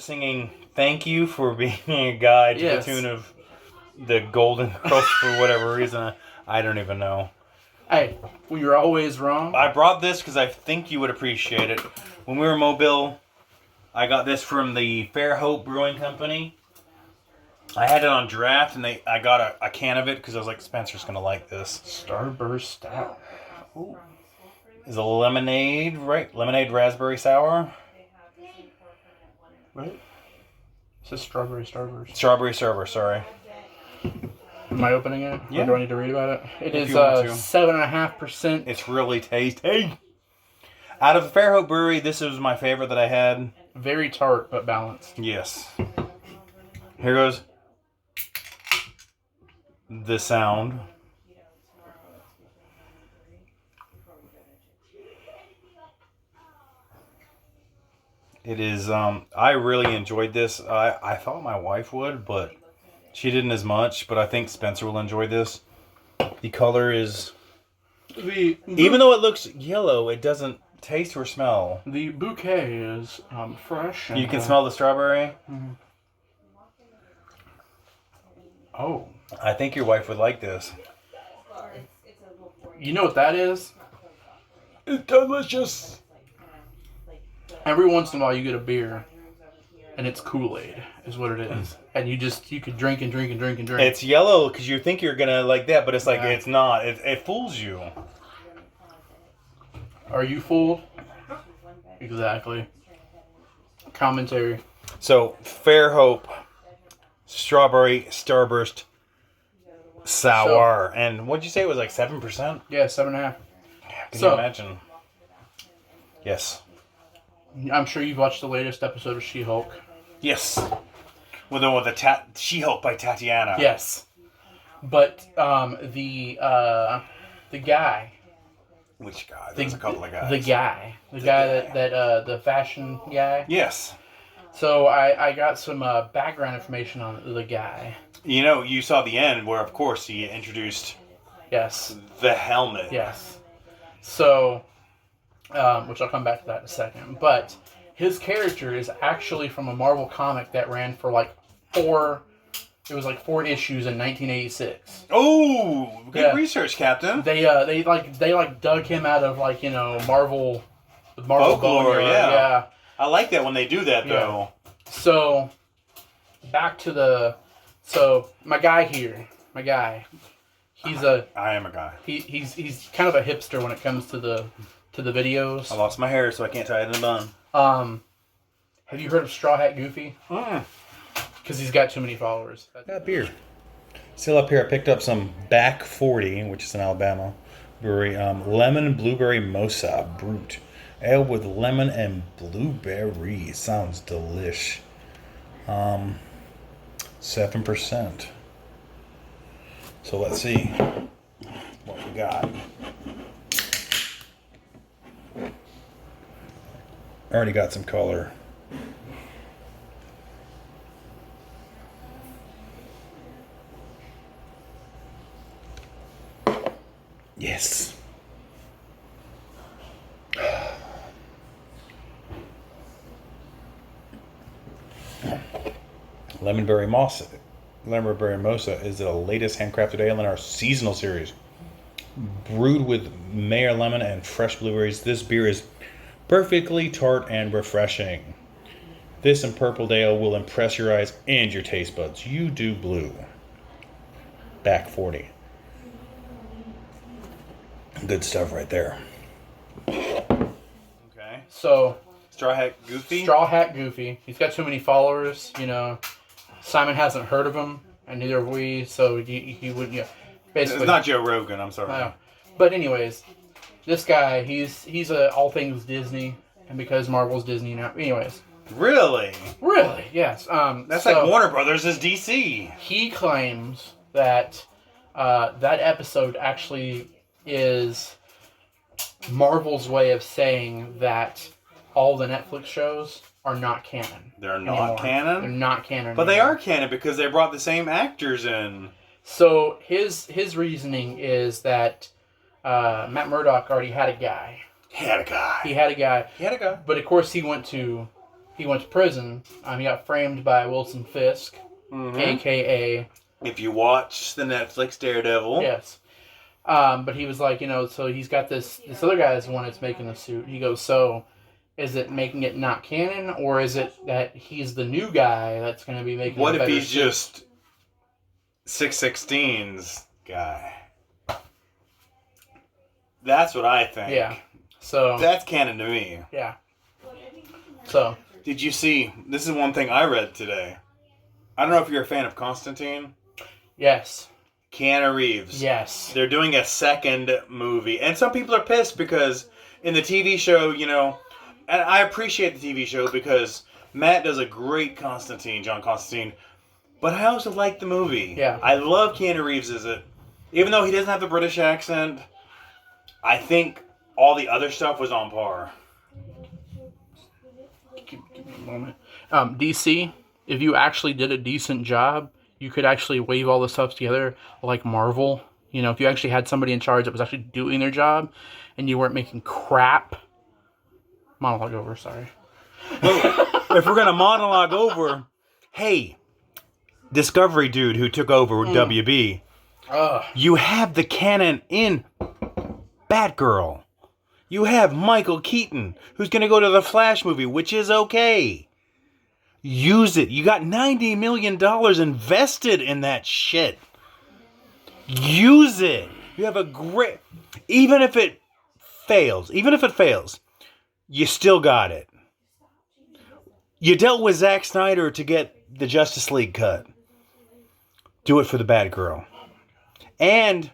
singing "Thank You" for being a guide to the tune of the Golden Girls for whatever reason. I don't even know. Hey, well, you're always wrong. I brought this because I think you would appreciate it. When we were in Mobile, I got this from the Fairhope Brewing Company. I had it on draft, and I got a can of it because I was like, Spencer's going to like this. Starburst Stout. Ooh. Is a lemonade, right? Lemonade raspberry sour. Right? It says Strawberry Starburst. Strawberry Starburst, sorry. Am I opening it? Yeah. Or do I need to read about it? It is 7.5%. It's really tasty. Out of the Fairhope Brewery, this was my favorite that I had. Very tart, but balanced. Yes. Here goes the sound. It is, I really enjoyed this. I thought my wife would, but she didn't as much. But I think Spencer will enjoy this. The color is, even though it looks yellow, it doesn't taste or smell. The bouquet is fresh. And, you can smell the strawberry? Mm-hmm. Oh. I think your wife would like this. You know what that is? It's delicious. Every once in a while you get a beer and it's Kool-Aid is what it is. And you could drink and drink and drink and drink. It's yellow because you think you're going to like that, but it's like, it's not. It fools you. Are you fooled? Exactly. Commentary. So, Fairhope Strawberry Starburst Sour. And what'd you say it was like 7%? Yeah, 7.5. Can you imagine? Yes. I'm sure you've watched the latest episode of She-Hulk. Yes. With the She-Hulk by Tatiana. Yes. But the guy. Which guy? There's a couple of guys. The guy that the fashion guy. Yes. So I got some background information on the guy. You know, you saw the end where, of course, he introduced. Yes. The helmet. Yes. So, which I'll come back to that in a second. But his character is actually from a Marvel comic that ran for like 4 issues in 1986. Oh, good research, Captain. They dug him out of Marvel folklore. Yeah. I like that when they do that though. So back to my guy here. He's I am a guy. He's kind of a hipster when it comes to the videos. I lost my hair, so I can't tie it in a bun. Have you heard of Straw Hat Goofy? Because he's got too many followers. Got beer. Still up here, I picked up some Back 40, which is in Alabama brewery. Lemon Blueberry Mosa Brute. Ale with lemon and blueberry. Sounds delish. 7%. So let's see what we got. Already got some color. Yes. Lemonberry Mosa is the latest handcrafted ale in our seasonal series. Brewed with Mayer lemon and fresh blueberries, this beer is perfectly tart and refreshing. This and purple ale will impress your eyes and your taste buds. You do blue. Back 40. Good stuff right there. Okay. So Straw Hat Goofy? Straw Hat Goofy. He's got too many followers, Simon hasn't heard of him, and neither have we, so he wouldn't, basically. It's not Joe Rogan, I'm sorry. But anyways, this guy, he's all things Disney, and because Marvel's Disney now. Anyways. Really? Really, yes. That's like Warner Brothers is DC. He claims that that episode actually is Marvel's way of saying that all the Netflix shows are not canon. They're not canon? They're not canon. But they are canon because they brought the same actors in. So his reasoning is that Matt Murdock already had a guy. He had a guy. But of course he went to he went to prison. He got framed by Wilson Fisk, a.k.a. If you watch the Netflix Daredevil. Yes. But he was like, so he's got this other guy's the one that's making the suit. He goes, so is it making it not canon, or is it that he's the new guy that's going to be making What a if better he's suit? just 616's guy? That's what I think. Yeah. So That's canon to me. yeah. So Did you see, this is one thing I read today. I don't know if you're a fan of Constantine. yes. Keanu Reeves. Yes. They're doing a second movie. And some people are pissed because in the TV show, and I appreciate the TV show because Matt does a great Constantine, John Constantine. But I also like the movie. Yeah. I love Keanu Reeves as it. Even though he doesn't have the British accent, I think all the other stuff was on par. Give me a moment. DC, if you actually did a decent job, you could actually weave all this stuff together like Marvel. If you actually had somebody in charge that was actually doing their job and you weren't making crap. Monologue over, sorry. If we're going to monologue over, hey, Discovery dude who took over with WB, you have the canon in Batgirl. You have Michael Keaton, who's going to go to the Flash movie, which is okay. Use it. You got $90 million invested in that shit. Use it. You have a great... Even if it fails, you still got it. You dealt with Zack Snyder to get the Justice League cut. Do it for the Batgirl. And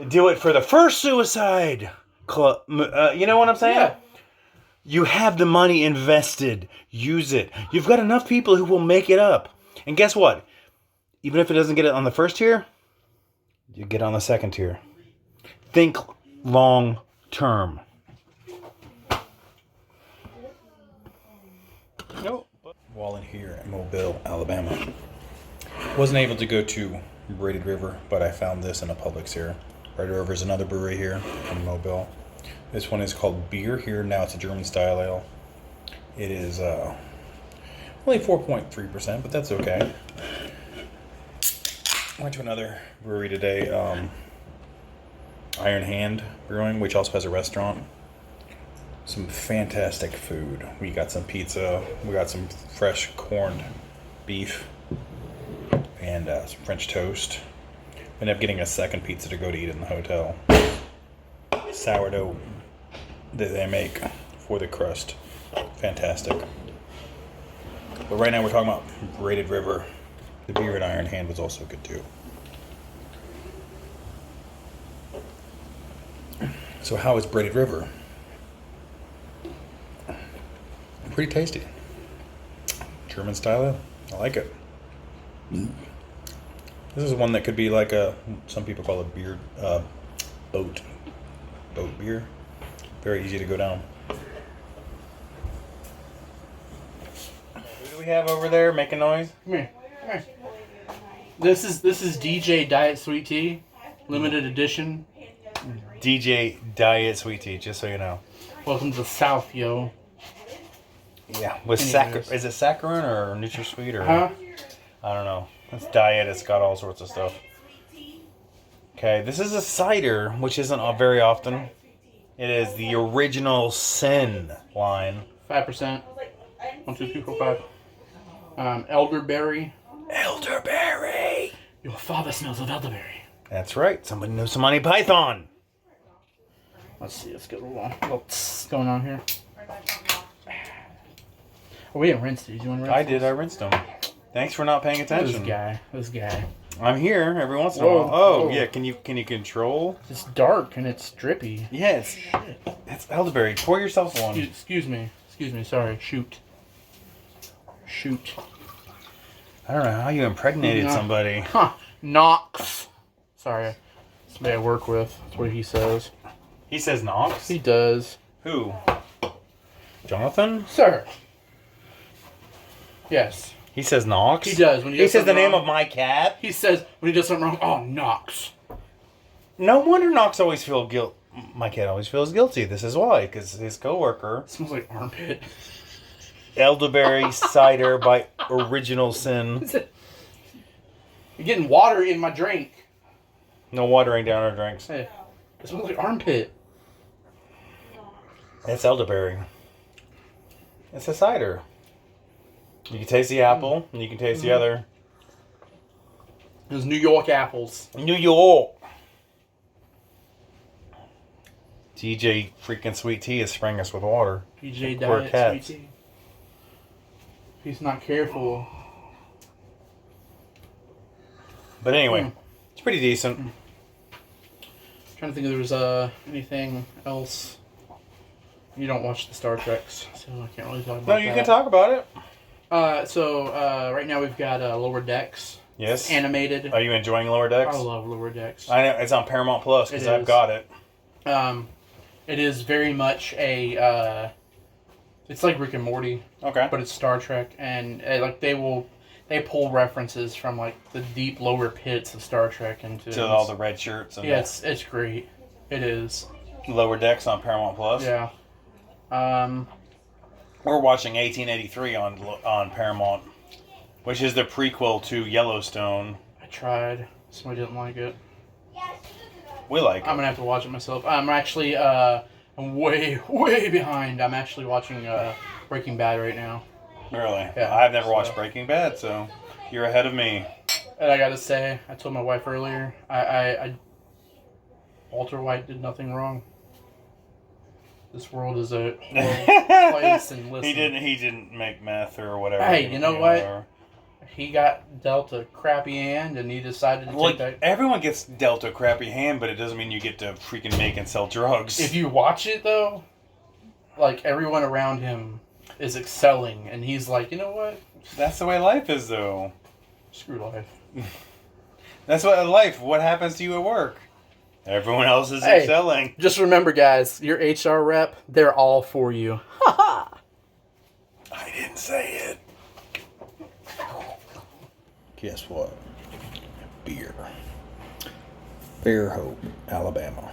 do it for the first Suicide Club. You know what I'm saying? Yeah. You have the money invested. Use it. You've got enough people who will make it up. And guess what? Even if it doesn't get it on the first tier, you get on the second tier. Think long term. Nope. While in here in Mobile, Alabama. Wasn't able to go to Braided River, but I found this in a Publix here. Braided River is another brewery here in Mobile. This one is called Beer here. Now it's a German style ale. It is only 4.3%, but that's okay. I went to another brewery today, Iron Hand Brewing, which also has a restaurant. Some fantastic food. We got some pizza. We got some fresh corned beef and some French toast. Ended up getting a second pizza to go to eat in the hotel. Sourdough that they make for the crust. Fantastic. But right now we're talking about Braided River. The beer at Iron Hand was also good too. So how is Braided River? Pretty tasty. German style ale. I like it. This is one that could be like some people call it beer, boat beer. Very easy to go down. Who do we have over there making noise? Come here. This is DJ Diet Sweet Tea, limited edition. DJ Diet Sweet Tea, just so you know. Welcome to the South, yo. Yeah, with is it saccharin or NutraSweet or? Huh? I don't know. It's diet. It's got all sorts of stuff. Okay, this is a cider, which isn't very often. It is the original Sin line. 5%. 1, 2, 3, 4, 5. Elderberry. Elderberry. Your father smells of elderberry. That's right. Somebody knows some Monty Python. Let's see. Let's get a little tss going on here. Oh, we didn't rinse these. You want to rinse I did. I rinsed them. Thanks for not paying attention. This guy. I'm here every once in a while. Oh, yeah. Can you control? It's dark and it's drippy. Yeah, it's elderberry. Pour yourself one. Excuse me. Sorry. Shoot. I don't know how you impregnated somebody. Huh. Knox. Sorry. Somebody I work with. That's what he says. He says Knox? He does. Who? Jonathan? Sir. Yes. He says Knox? He does. When he says the name wrong, of my cat? He says when he does something wrong, oh, Knox. No wonder Knox always feels guilt. My cat always feels guilty. This is why, because his coworker. It smells like armpit. elderberry cider by Original Sin. You're getting water in my drink. No watering down our drinks. Hey, it smells like armpit. It's elderberry. It's a cider. You can taste the apple, and you can taste the other. Those New York apples. New York. DJ freaking Sweet Tea is spraying us with water. PJ Poor Diet cats. Sweet Tea. If he's not careful. But anyway, it's pretty decent. Trying to think if there was anything else. You don't watch the Star Treks, so I can't really talk about No, you can talk about it. Right now we've got Lower Decks. Yes. Animated. Are you enjoying Lower Decks? I love Lower Decks. I know it's on Paramount Plus because It I've is. got it. It is very much a. It's like Rick and Morty, Okay. but it's Star Trek, and like they pull references from like the deep lower pits of Star Trek into To all the red shirts and yeah, it's great. It is. Lower Decks on Paramount Plus. Yeah. We're watching 1883 on Paramount, which is the prequel to Yellowstone. I tried. Somebody didn't like it. We like it. I'm gonna have to watch it myself. I'm actually I'm way behind. I'm actually watching Breaking Bad right now, Really? Yeah, I've never watched so- Breaking Bad, so you're ahead of me. and I gotta say, I told my wife earlier, I Walter White did nothing wrong. This world is a place, and listen. He didn't make meth or whatever. Hey, you know what? He got dealt a crappy hand, and he decided to Like, take that. everyone gets dealt a crappy hand, but it doesn't mean you get to freaking make and sell drugs. If you watch it though, like everyone around him is excelling, and he's like, you know what? That's the way life is, though. Screw life. That's what happens to you at work. Everyone else is Hey. excelling. Just remember, guys, your HR rep, they're all for you. I didn't say it. Guess what? Beer. Fairhope, Alabama.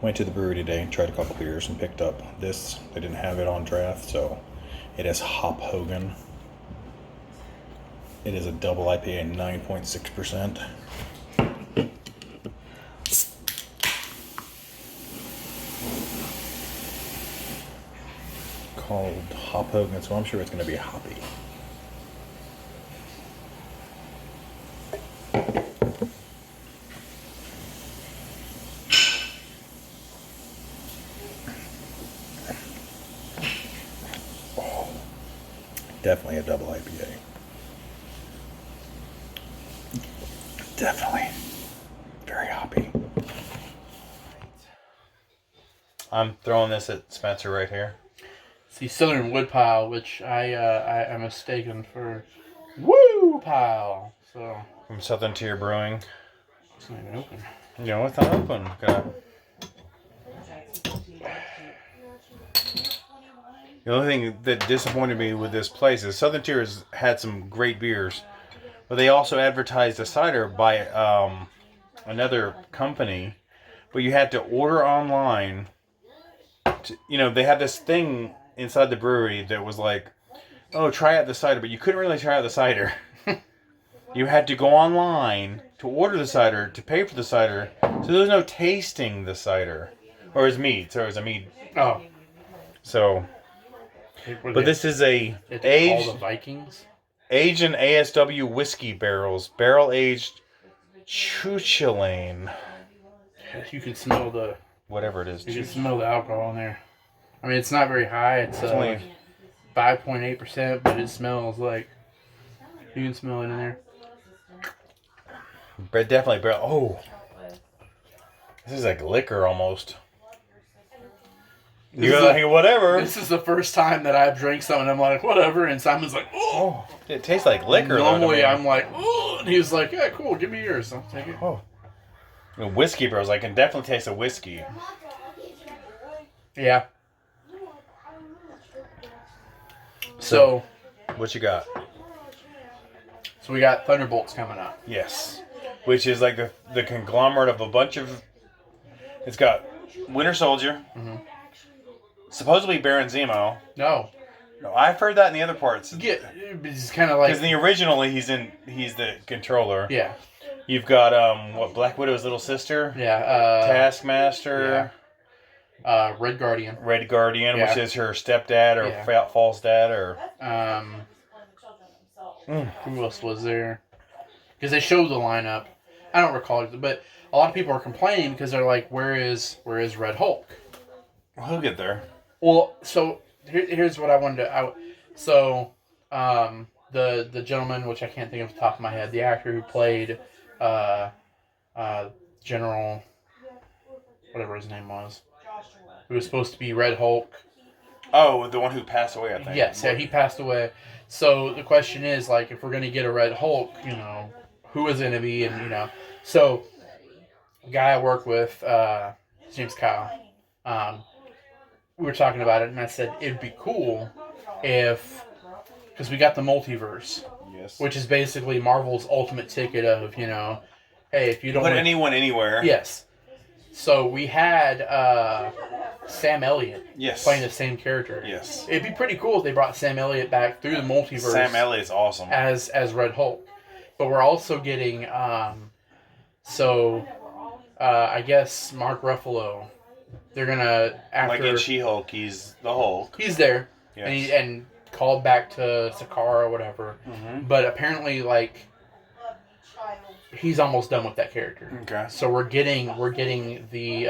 Went to the brewery today, tried a couple beers, and picked up this. They didn't have it on draft, so it has Hop Hogan. It is a double IPA, 9.6%. Called Hop Hogan, so I'm sure it's going to be hoppy. Oh, definitely a double IPA. Definitely very hoppy. I'm throwing this at Spencer right here. See, Southern Woodpile, which I am mistaken for Woo Pile. So From Southern Tier Brewing. it's not even open. No, it's not open. God. The only thing that disappointed me with this place is Southern Tier has had some great beers, but they also advertised a cider by another company, but you had to order online. They had this thing inside the brewery that was like, oh, try out the cider, but you couldn't really try out the cider. You had to go online to order the cider, to pay for the cider, so there was no tasting the cider. Or as mead, so it was a mead. Oh, So, but this is a all aged the Vikings. aged in ASW whiskey barrels, barrel aged Chuchelane, You can smell the whatever it is. you can smell the alcohol in there. I mean, it's not very high. It's only 5.8%, but it smells like you can smell it in there. But definitely barrel. Oh, this is like liquor almost. You're like, whatever. This is the first time that I've drank something. I'm like, whatever, and Simon's like, oh. It tastes like liquor. Normally, though, to me. I'm like, oh, and he's like, yeah, cool, give me yours. I'll take it. Oh. The whiskey barrels, I can definitely taste a whiskey. Yeah. So What you got? we got Thunderbolts coming up. Yes. Which is like the conglomerate of a bunch of... It's got Winter Soldier. Mm-hmm. Supposedly Baron Zemo. No, No, I've heard that in the other parts. Yeah, it's kind of like Because in the original, he's the controller. yeah, You've got Black Widow's little sister, yeah, Taskmaster, Red Guardian, Red Guardian, Yeah. which is her stepdad or Yeah. false dad, or who else was there? Because they showed the lineup. I don't recall, but a lot of people are complaining because they're like, where is Red Hulk? We'll get there. Well, so here's what I wanted to. The gentleman, which I can't think of off the top of my head, the actor who played General, whatever his name was, who was supposed to be Red Hulk. Oh, the one who passed away, I think. Yes, yeah, he passed away. So the question is, like, if we're going to get a Red Hulk, who is it going to be? And, so the guy I work with, James Kyle, we were talking about it, and I said it'd be cool if, because we got the multiverse, Yes. which is basically Marvel's ultimate ticket of, hey, if you don't Put anyone anywhere. Yes. So we had Sam Elliott Yes. playing the same character. Yes. It'd be pretty cool if they brought Sam Elliott back through the multiverse. Sam Elliott's awesome. As Red Hulk. But we're also getting, I guess Mark Ruffalo, they're going to, after... Like in She-Hulk, he's the Hulk. He's there. Yes. And called back to Sakaar or whatever. Mm-hmm. But apparently, like, he's almost done with that character. Okay. So we're getting the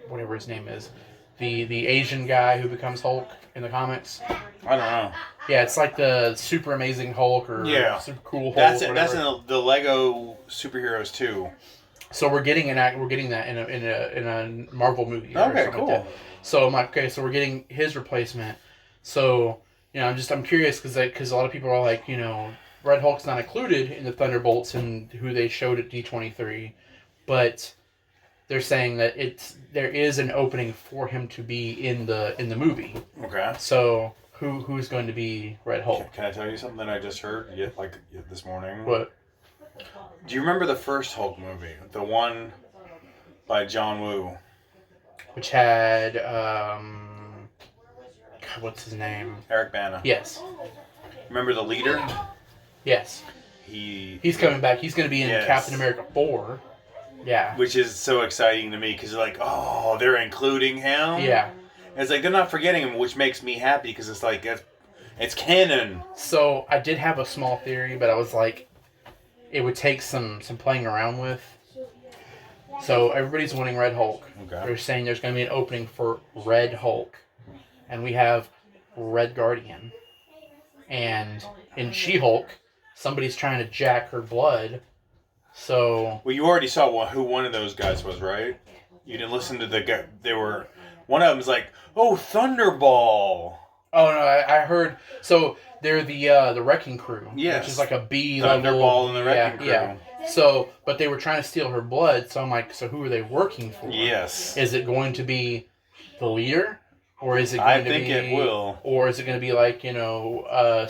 whatever his name is, the Asian guy who becomes Hulk in the comics. I don't know. Yeah, it's like the super amazing Hulk or super cool Hulk. That's it. Whatever. That's in the Lego superheroes too. So we're getting that in a Marvel movie. Or Okay, something cool. Like that. So so we're getting his replacement. So I'm curious because a lot of people are like Red Hulk's not included in the Thunderbolts and who they showed at D23, but they're saying that there is an opening for him to be in the movie. Okay. So who's going to be Red Hulk? Can I tell you something I just heard this morning? What? Do you remember the first Hulk movie, the one by John Woo, Which had God, what's his name? Eric Bana? Yes. Remember the leader? Yes. He's coming back. He's going to be in Yes. Captain America 4. Yeah. Which is so exciting to me because you're like, oh, they're including him. Yeah. And it's like they're not forgetting him, which makes me happy because it's like it's canon. So I did have a small theory, but I was like, it would take some playing around with. So everybody's wanting Red Hulk. Okay. They're saying there's going to be an opening for Red Hulk, and we have Red Guardian, and in She-Hulk, somebody's trying to jack her blood. So Well, you already saw who one of those guys was, right? You didn't listen to the guy. They were one of them's like, oh, Thunderball. oh no, I heard. So they're the Wrecking Crew, Yes. which is like a B Thunderball level. and the Wrecking Crew. Yeah. So, but they were trying to steal her blood. So I'm like, so who are they working for? Yes. Is it going to be the leader, or is it going I to think be? it will. Or is it going to be like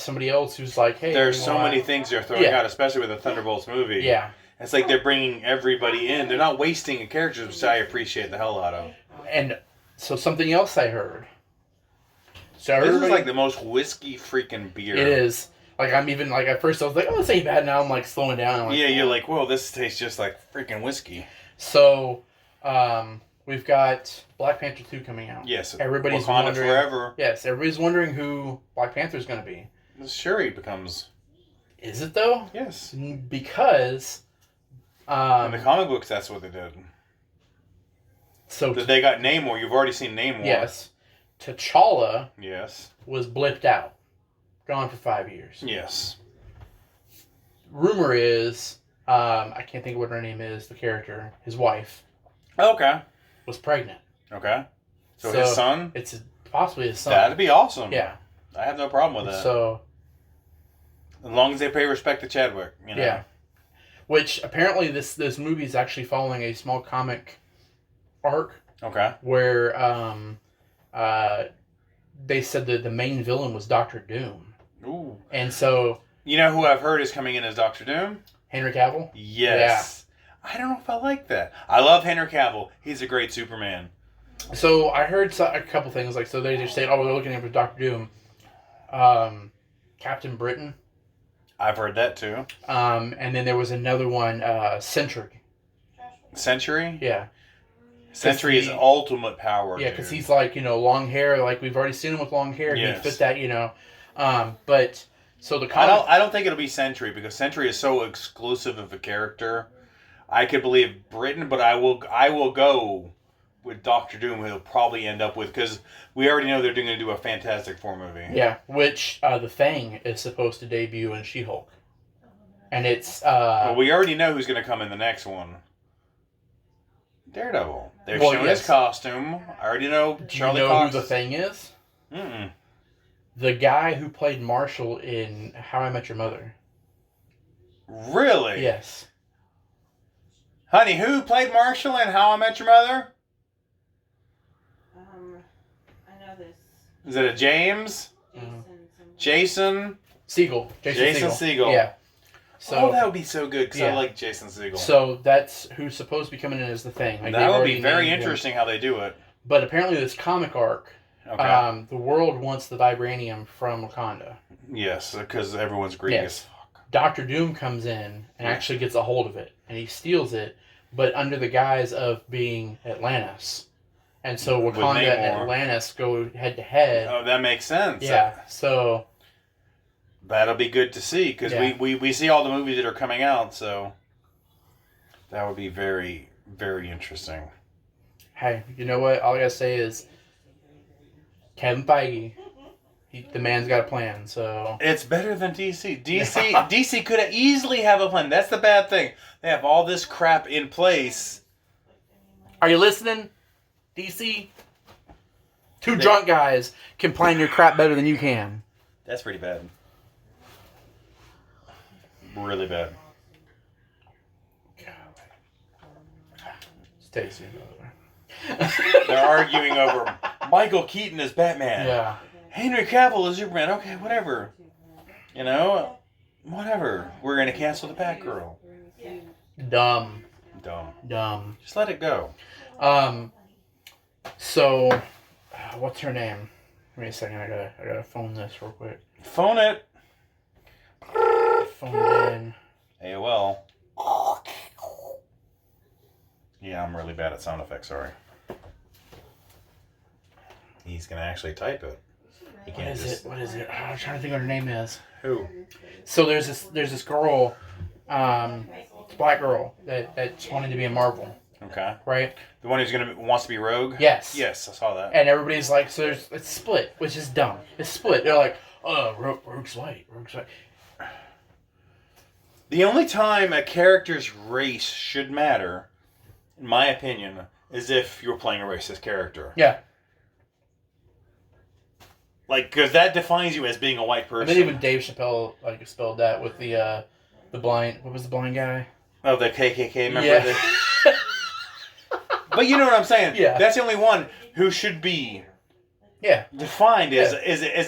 somebody else who's like, hey, There's so many things they're throwing Yeah. out, especially with the Thunderbolts movie. Yeah. It's like they're bringing everybody in. They're not wasting a character, which I appreciate the hell out of. And so something else I heard. So This is like the most whiskey freaking beer. It is. Like I'm even like at first I was like, oh, this ain't bad. Now I'm like slowing down. I'm like, Yeah, you're like, whoa, this tastes just like freaking whiskey. So, we've got Black Panther 2 coming out. Yes. Everybody's Wakanda wondering. forever. Yes, everybody's wondering who Black Panther's going to be. Sure, he becomes. Is it though? Yes. Because. In the comic books, that's what they did. So They got Namor. You've already seen Namor. yes, T'Challa Yes. was blipped out, gone for 5 years. Yes. Rumor is, I can't think of what her name is. The character, his wife, Okay. was pregnant. Okay. So his son? It's possibly his son. That'd be awesome. Yeah. I have no problem with that. So. As long as they pay respect to Chadwick, you know. Yeah. Which apparently this movie is actually following a small comic arc. Okay. Where they said that the main villain was Doctor Doom. Ooh. And so You know who I've heard is coming in as Doctor Doom? Henry Cavill? Yes. Yeah. I don't know if I like that. I love Henry Cavill. He's a great Superman. So I heard a couple things. Like, so they just say, oh, we're looking for Doctor Doom. Captain Britain. I've heard that too. And then there was another one, Century. Century? Yeah. Century is ultimate power. Yeah, because he's like, long hair. Like, we've already seen him with long hair. Yes. He fit that, But, so the I don't think it'll be Century, because Century is so exclusive of a character. I could believe Britain, but I will go with Doctor Doom, who he'll probably end up with, because we already know they're going to do a Fantastic Four movie. Yeah, which the Thing is supposed to debut in She-Hulk. And it's... Well, we already know who's going to come in the next one. Daredevil. They're showing his costume. I already know Charlie Cox. Who the Thing is? Mm-mm. The guy who played Marshall in How I Met Your Mother. Really? Yes. Honey, who played Marshall in How I Met Your Mother? I know this. Is it a James? Jason? Segel. Jason Segel. Yeah. So, that would be so good, because I like Jason Segel. So that's who's supposed to be coming in as the Thing. Like, that would be very interesting how they do it. But apparently this comic arc, the world wants the vibranium from Wakanda. Yes, because everyone's greedy as fuck. Dr. Doom comes in and actually gets a hold of it, and he steals it, but under the guise of being Atlantis. And so Wakanda and Atlantis go head to head. Oh, that makes sense. Yeah, so... That'll be good to see, because we see all the movies that are coming out, so that would be very, very interesting. Hey, you know what? All I gotta say is Kevin Feige, the man's got a plan, so... It's better than DC. DC could easily have a plan. That's the bad thing. They have all this crap in place. Are you listening, DC? Two drunk guys can plan your crap better than you can. That's pretty bad. Really bad. Stacy. They're arguing over Michael Keaton as Batman. Yeah. Henry Cavill as Superman. Okay, whatever. Whatever. We're going to cancel the Batgirl. Dumb. Just let it go. So, what's her name? Give me a second. I gotta phone this real quick. Phone it. Phone it in. AOL. Yeah, I'm really bad at sound effects, sorry. He's going to actually type it. What is it? Oh, I'm trying to think what her name is. Who? So there's this girl, black girl that's wanting to be in Marvel. Okay. Right? The one who's wants to be Rogue? Yes. Yes, I saw that. And everybody's like, so it's split, which is dumb. It's split. They're like, Rogue's white. The only time a character's race should matter, in my opinion, is if you're playing a racist character. Yeah. Like, because that defines you as being a white person. And then even Dave Chappelle spelled that with the blind. What was the blind guy? Oh, the KKK member. Yeah. But you know what I'm saying. Yeah. That's the only one who should be. Yeah. Defined as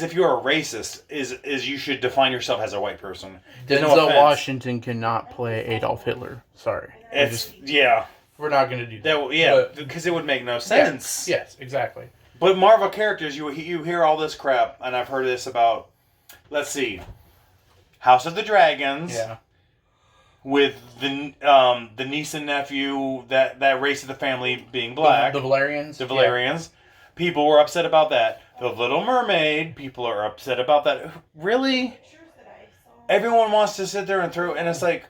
if you're a racist, is you should define yourself as a white person. Denzel Washington cannot play Adolf Hitler. Sorry. We're not going to do that. Because it would make no sense. Yes, exactly. But Marvel characters, you hear all this crap, and I've heard this about, let's see, House of the Dragons. Yeah. With the niece and nephew, that race of the family being black. The Valerians. The Valerians. Yeah. People were upset about that. The Little Mermaid, people are upset about that. Really? Everyone wants to sit there and throw, and it's like...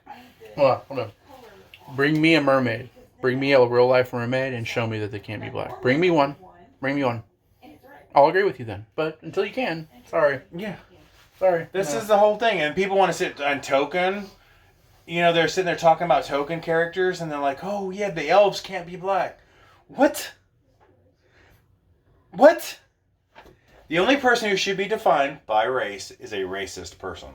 Hold on. Bring me a mermaid. Bring me a real-life mermaid and show me that they can't be black. Bring me one. I'll agree with you then. But until you can, sorry. Yeah. Sorry. This is the whole thing, and people want to sit on Token. They're sitting there talking about Token characters, and they're like, oh, yeah, the elves can't be black. What? The only person who should be defined by race is a racist person.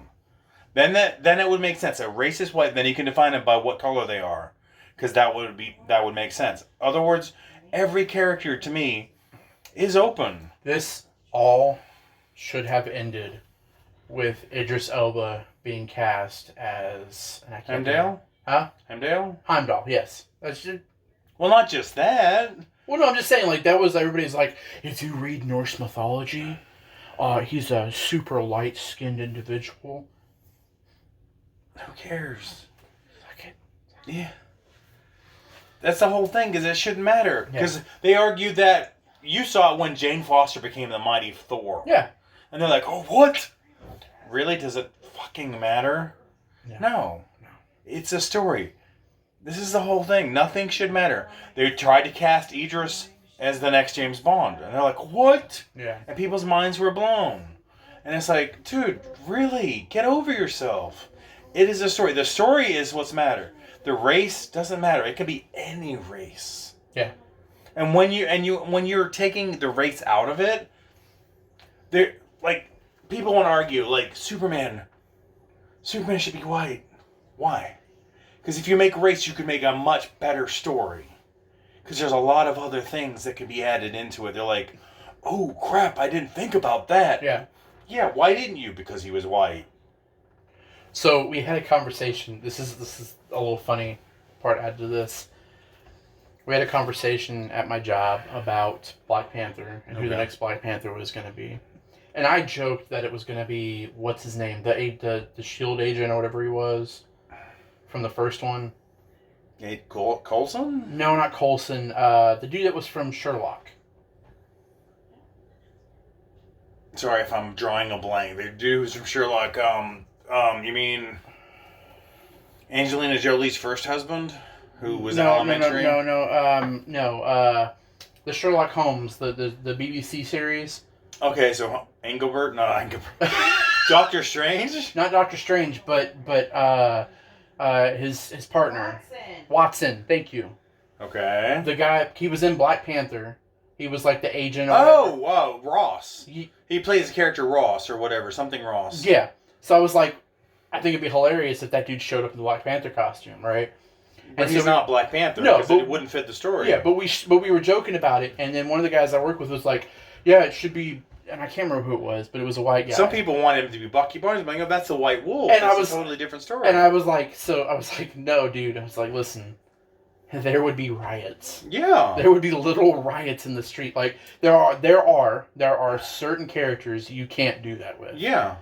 Then it would make sense. A racist white, then you can define them by what color they are, because that would make sense. In other words, every character to me is open. This all should have ended with Idris Elba being cast as Heimdall? Huh? Heimdall, yes. Well, not just that. Well, no, I'm just saying, that was everybody's like, if you read Norse mythology, he's a super light-skinned individual. Who cares? Okay. Yeah. That's the whole thing, because it shouldn't matter. Yeah. Because they argued that you saw it when Jane Foster became the mighty Thor. Yeah. And they're like, oh, what? Really? Does it fucking matter? Yeah. No. It's a story. This is the whole thing. Nothing should matter. They tried to cast Idris as the next James Bond. And they're like, what? Yeah. And people's minds were blown. And it's like, dude, really? Get over yourself. It is a story. The story is what's matter. The race doesn't matter. It could be any race. Yeah. And when you're taking the race out of it, there like people want to argue like Superman should be white. Why? Because if you make race, you could make a much better story. Because there's a lot of other things that could be added into it. They're like, oh crap, I didn't think about that. Yeah. Yeah, why didn't you? Because he was white. So we had a conversation. This is a little funny part added to this. We had a conversation at my job about Black Panther and who the next Black Panther was going to be. And I joked that it was going to be, what's his name? The SHIELD agent or whatever he was from the first one. Coulson? No, not Coulson. The dude that was from Sherlock. Sorry if I'm drawing a blank. The dude who's from Sherlock, you mean Angelina Jolie's first husband? Who was elementary? No. The Sherlock Holmes, the BBC series. Okay, so Engelbert? No, Engelbert. Doctor Strange? Not Doctor Strange, but his partner. Watson, thank you. Okay. The guy, he was in Black Panther. He was like the agent. Oh, Ross. He plays the character Ross or whatever, something Ross. Yeah. So I was like, I think it'd be hilarious if that dude showed up in the Black Panther costume, right? But he's not Black Panther. No, because it wouldn't fit the story. Yeah, but we were joking about it, and then one of the guys I work with was like, yeah, it should be, and I can't remember who it was, but it was a white guy. Some people want him to be Bucky Barnes, but that's the White Wolf. And that's a totally different story. And I was like, no, dude. I was like, listen, there would be riots. Yeah. There would be literal riots in the street. Like there are certain characters you can't do that with. Yeah.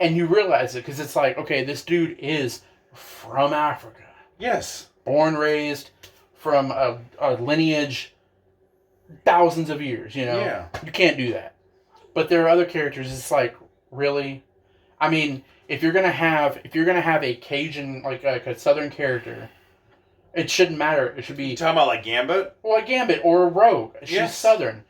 And you realize it because it's like, okay, this dude is from Africa. Yes. Born, raised, from a lineage, thousands of years, you know? Yeah. You can't do that. But there are other characters, it's like, really? I mean, if you're gonna have a Cajun, like a Southern character, it shouldn't matter. It should be... You talking about like Gambit? Well, like Gambit or a Rogue. She's Southern.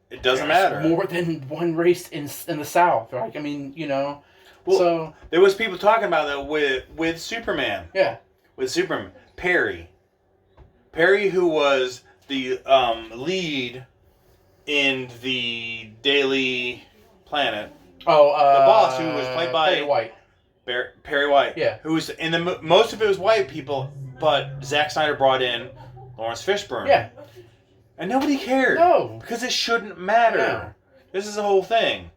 It doesn't matter. More than one race in the South. Like, I mean, you know. Well, so there was people talking about that with Superman. Yeah. With Superman. Perry, who was the lead in the Daily Planet. Oh, the boss who was played by Perry White. Perry White. Yeah. Who was in the most of it was white people, but Zack Snyder brought in Lawrence Fishburne. Yeah. And nobody cared. No. Because it shouldn't matter. Yeah. This is the whole thing.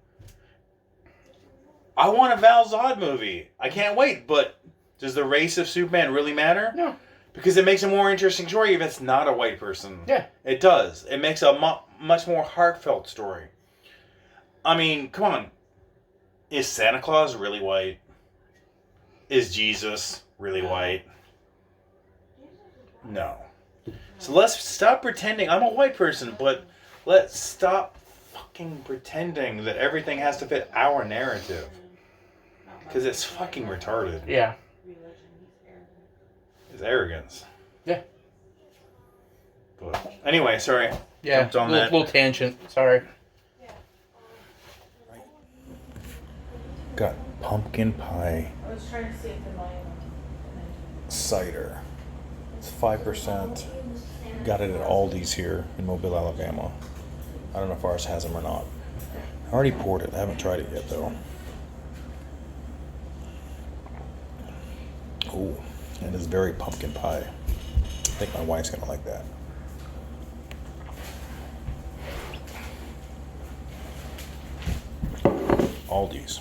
I want a Val Zod movie. I can't wait, but does the race of Superman really matter? No. Because it makes a more interesting story if it's not a white person. Yeah. It does. It makes a much more heartfelt story. I mean, come on. Is Santa Claus really white? Is Jesus really white? No. So let's stop pretending. I'm a white person, but let's stop fucking pretending that everything has to fit our narrative. Because it's fucking retarded. Yeah. It's arrogance. Yeah. But anyway, sorry. Yeah. Jumped on that. Little tangent. Sorry. Got pumpkin pie I was trying to see if the volume cider. It's 5%. Got it at Aldi's here in Mobile, Alabama. I don't know if ours has them or not. I already poured it. I haven't tried it yet, though. Ooh, it is very pumpkin pie. I think my wife's gonna like that. Aldi's.